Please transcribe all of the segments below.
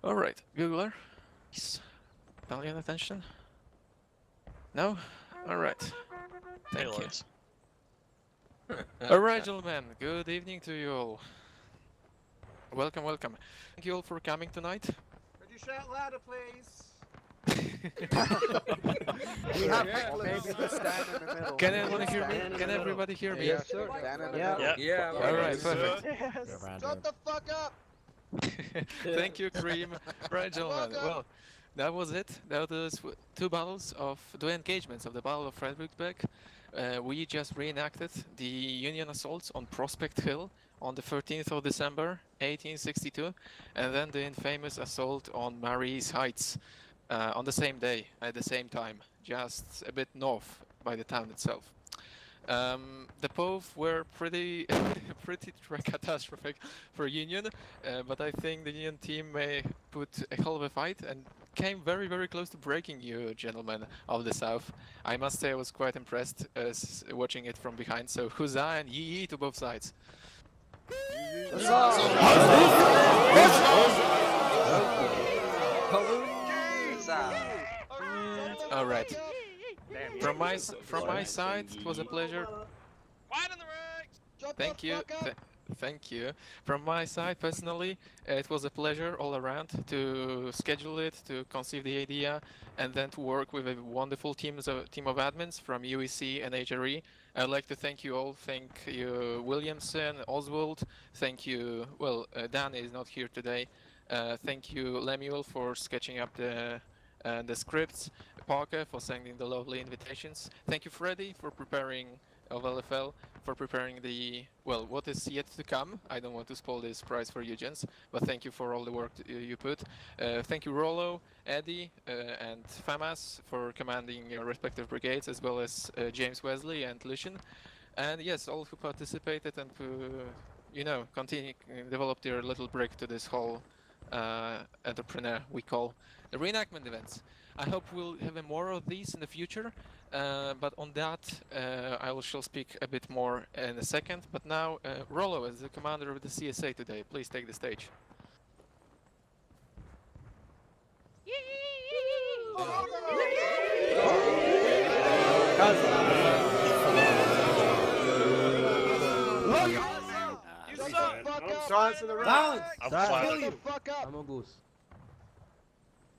Alright, Googler. Please. Paying attention? No? Alright. Thank you. Lords. Alright, gentlemen. Good evening to you all. Welcome, welcome. Thank you all for coming tonight. Could you shout louder, please? We have maybe just stand in the middle. Can anyone hear me? Can everybody hear me? Yes, sir. Stand in the middle. Yeah. Alright, perfect. Yes. Shut the fuck up! Thank you, Cream. Right, gentlemen. Well, that was it. That was two engagements of the Battle of Fredericksburg. We just reenacted the Union assaults on Prospect Hill on the 13th of December, 1862, and then the infamous assault on Marie's Heights on the same day, at the same time, just a bit north by the town itself. The both were pretty catastrophic for Union, but I think the Union team may put a hell of a fight and came very, very close to breaking you, gentlemen of the South. I must say I was quite impressed watching it from behind, so huzzah and yee to both sides. All right. From my side, it was a pleasure. Quiet in the ranks! Thank you. Thank you. From my side, personally, it was a pleasure all around to schedule it, to conceive the idea, and then to work with a wonderful team of admins from UEC and HRE. I'd like to thank you all. Thank you, Williamson, Oswald. Thank you. Well, Dan is not here today. Thank you, Lemuel, for sketching up the scripts. Parker for sending the lovely invitations. Thank you, Freddy, for preparing of LFL, for preparing the, well, what is yet to come. I don't want to spoil this prize for you, gents, but thank you for all the work you put. Thank you, Rollo, Eddie, and Famas for commanding your respective brigades, as well as James Wesley and Lucian. And yes, all who participated and who, continue develop their little brick to this whole entrepreneur we call the reenactment events. I hope we'll have more of these in the future, but on that I shall speak a bit more in a second. But now, Rollo, as the commander of the CSA today, please take the stage. Silence in the room! I'm a goose.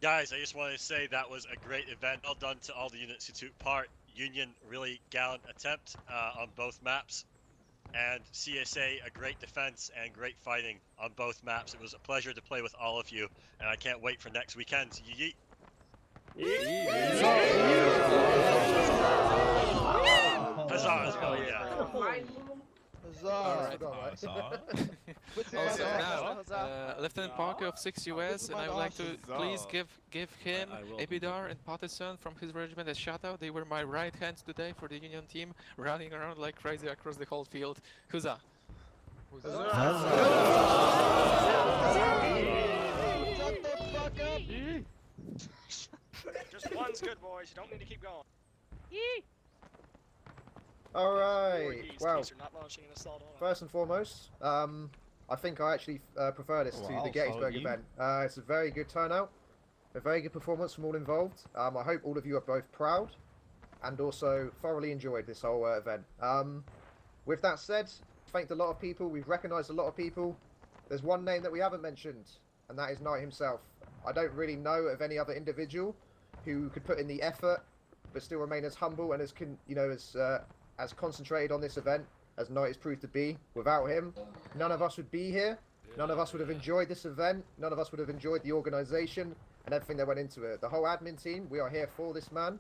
Guys, I just wanted to say that was a great event. Well done to all the units who took part. Union, really gallant attempt on both maps. And CSA, a great defense and great fighting on both maps. It was a pleasure to play with all of you, and I can't wait for next weekend. Yeet. Huzzah as well, yeah. Alright. Also now, Lieutenant Parker of 6 US, and I would like to please give him, Ebidar and Patterson from his regiment a shout out. They were my right hands today for the Union team, running around like crazy across the whole field. Huzzah! Shut the fuck up! Just one's good, boys. You don't need to keep going. Alright, well, You're not launching an assault on first and foremost, I think I actually prefer this to the Gettysburg event. It's a very good turnout, a very good performance from all involved. I hope all of you are both proud and also thoroughly enjoyed this whole event. With that said, thanked a lot of people, we've recognised a lot of people. There's one name that we haven't mentioned, and that is Knight himself. I don't really know of any other individual who could put in the effort but still remain as humble and as concentrated on this event as Knight has proved to be. Without him, none of us would be here. None of us would have enjoyed this event. None of us would have enjoyed the organisation and everything that went into it. The whole admin team, we are here for this man.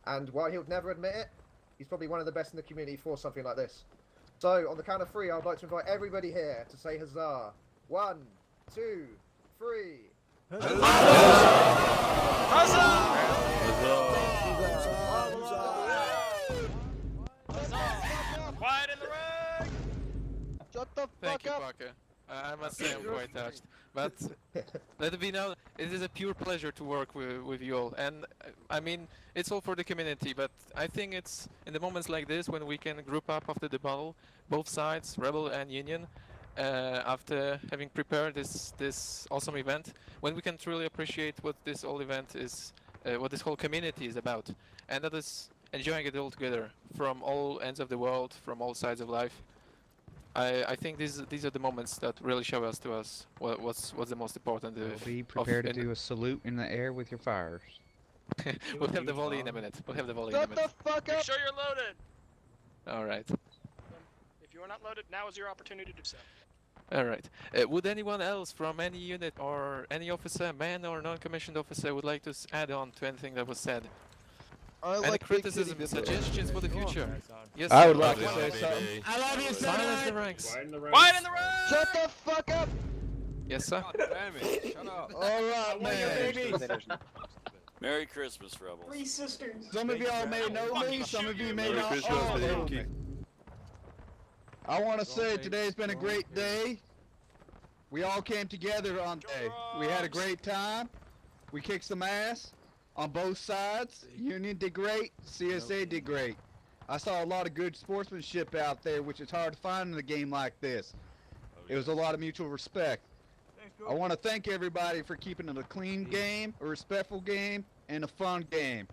And while he'll never admit it, he's probably one of the best in the community for something like this. So, on the count of 3, I'd like to invite everybody here to say huzzah. 1, 2, 3. Huzzah! Quiet in the ring! Shut the Thank fuck you, up! Parker. I must say I'm quite touched. But let it be known, it is a pure pleasure to work with you all. And I mean, it's all for the community, but I think it's in the moments like this when we can group up after the battle, both sides, Rebel and Union, after having prepared this awesome event, when we can truly appreciate what this whole event is, what this whole community is about, and that is enjoying it all together from all ends of the world, from all sides of life. I think these are the moments that really show us what's the most important. Be prepared to do a salute in the air with your fires. We'll have the volley in a minute. We'll have the volley in a Shut minute. the fuck Make up! sure you're loaded. All right. If you are not loaded, now is your opportunity to do so. All right. Would anyone else from any unit or any officer, man or non-commissioned officer, would like to add on to anything that was said? Any criticism, suggestions for the future? Yes, I sir. would like to say something. I love you, Silence the ranks. Quiet in the room! Shut the fuck up! Yes, sir. Damn it, shut up. Alright, man. Merry Christmas, Rebels. Three sisters. Some of y'all may know me, some of you may Merry not Christmas, all know Yankee. me. I want to say today's been a great day. We all came together on day. We had a great time. We kicked some ass on both sides. Union did great. CSA did great. I saw a lot of good sportsmanship out there, which is hard to find in a game like this. It was a lot of mutual respect. I want to thank everybody for keeping it a clean game, a respectful game, and a fun game.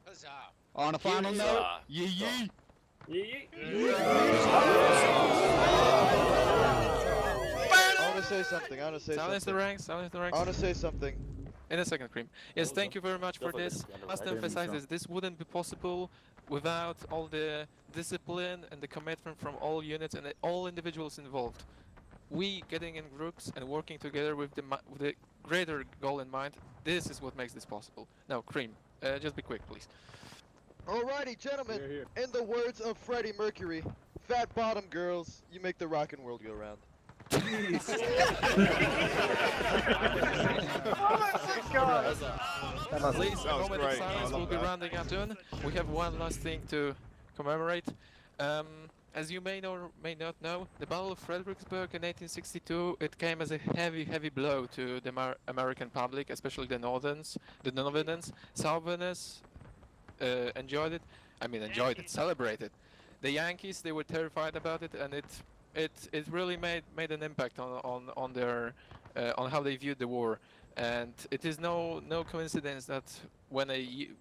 Huzzah. On a final Huzzah. note, yee yee. I want to say something. Silence the ranks. Silence the ranks. I want to say something. In a second, Cream. Yes, thank you very much for this. I must emphasize this wouldn't be possible without all the discipline and the commitment from all units and all individuals involved. We getting in groups and working together with the greater goal in mind, this is what makes this possible. Now, Cream, just be quick, please. Alrighty, gentlemen. In the words of Freddie Mercury, fat bottom girls, you make the rockin' world go round. Please, a moment of silence. We'll be rounding up soon. We have one last thing to commemorate. As you may know or may not know, the Battle of Fredericksburg in 1862, it came as a heavy blow to the American public, especially the Northerners. Southerners enjoyed it, celebrated. The Yankees, they were terrified about it, and it really made an impact on their on how they viewed the war. And it is no coincidence that when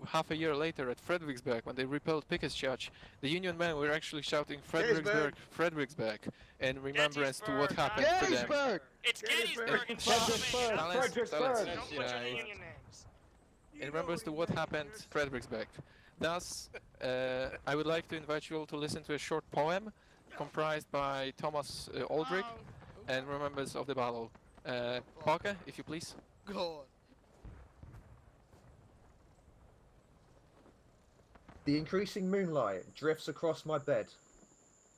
half a year later at Fredericksburg, when they repelled Pickett's charge, the Union men were actually shouting Fredericksburg in remembrance to what happened to them. Gettysburg! It's Gettysburg and Silence. Don't butcher the Union names. In remembrance to what happened at Fredericksburg. Thus, I would like to invite you all to listen to a short poem comprised by Thomas Aldrich and remembrance of the battle. Parker, if you please. Go on. The increasing moonlight drifts across my bed,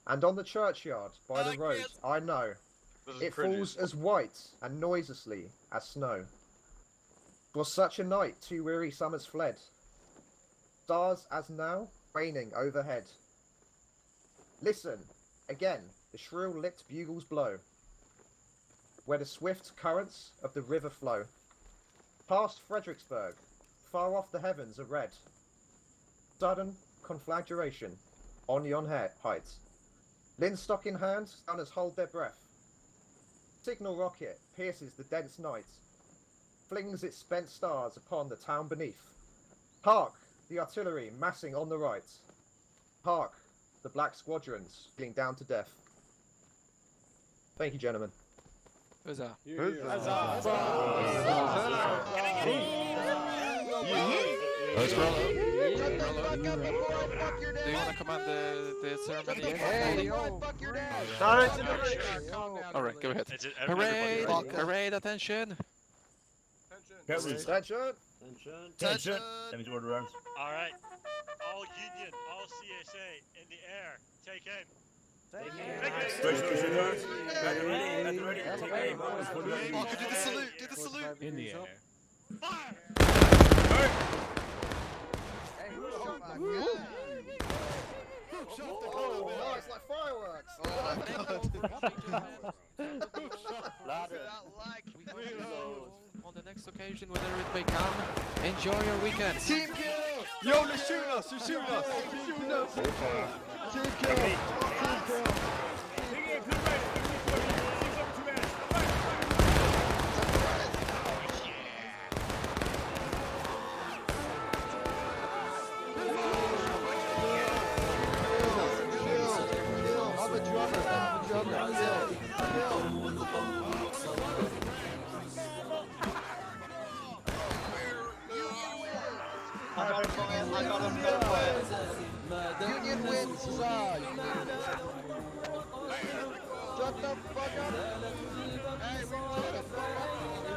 and on the churchyard by the road I know it falls as white and noiselessly as snow. 'Twas such a night 2 weary summers fled, stars as now raining overhead. Listen, again the shrill-lipped bugles blow, where the swift currents of the river flow. Past Fredericksburg, far off the heavens are red. Sudden conflagration on yon heights. Linstock in hand, gunners hold their breath. Signal rocket pierces the dense night, flings its spent stars upon the town beneath. Hark, the artillery massing on the right. Hark, the black squadrons feeling down to death. Thank you, gentlemen. Huzzah. Shut the fuck up before I fuck your Do you dad! want to command the ceremony? Before I fuck your dad! Alright, go ahead. Is it Parade! everybody? Parade, attention! Attention! Attention. All right. All Union, all CSA in the air. Take aim. Do the salute. In the air. Fire! Oh, it's like fireworks! On the next occasion, whenever it may come, enjoy your weekend. Team kill! Yo, they're shooting us. They're shooting us. Team kill! Team kill! Union wins, huzzah! Shut the fuck up! Hey, we shut the fuck up!